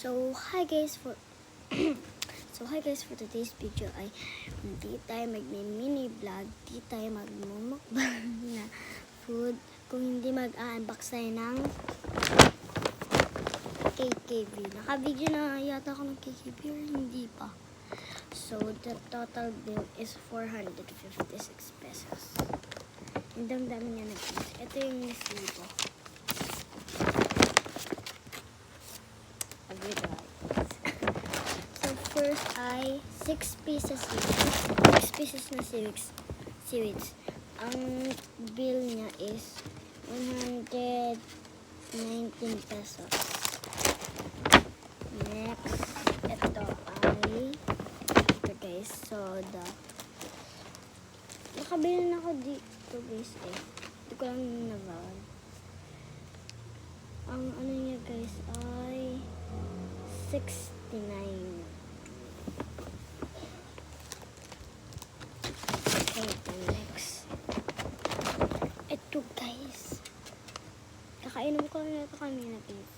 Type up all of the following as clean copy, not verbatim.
So hi guys for today's video ay hindi tayo magmi-mini vlog, hindi tayo magmumukbang na food kung hindi mag-unbox tayo ng KKV. Naka-video na yata ako ng KKV or hindi pa. So the total bill is 456 pesos. Ang dami niya nag-use. Ito yung resibo. So first ay 6 pieces na seaweeds. Ang bill niya is 119 pesos. Next, ito guys, soda. Nakabili na ako dito guys Hindi ko lang nabawal. Ang ano niya guys ay 69. Okay, next. Ito guys. Kakainom ko lang ito kanina guys.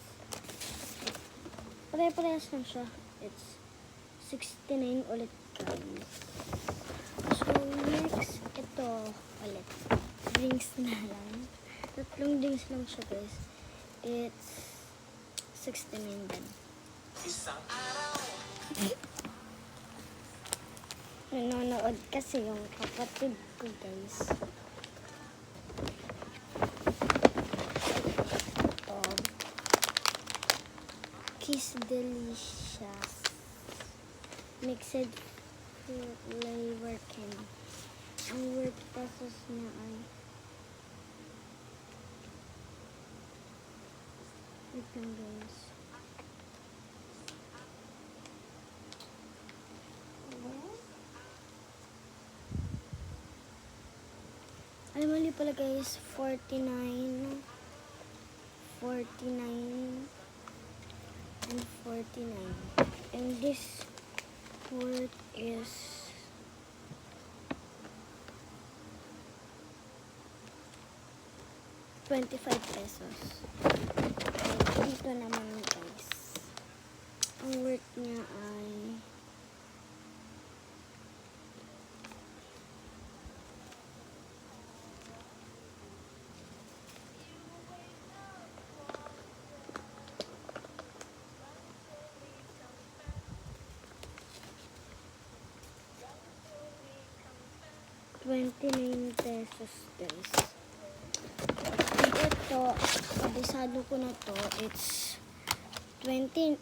Pare-parehas lang siya. It's 69 ulit guys. So next, ito ulit. Drinks na lang. 3 drinks lang siya guys. It's 69 din. Isang araw. Nanonood kasi yung kapatid ko guys. Ito. Kiss Delicious. Mixed flavor candy. Ang worth pesos niya ay wait lang guys. Ay, mali pala guys. 49 and 49. And this worth is 25 pesos. Okay, dito naman guys. Ang worth niya ay 29 pesos guys. And ito, kabisado ko na to, it's 20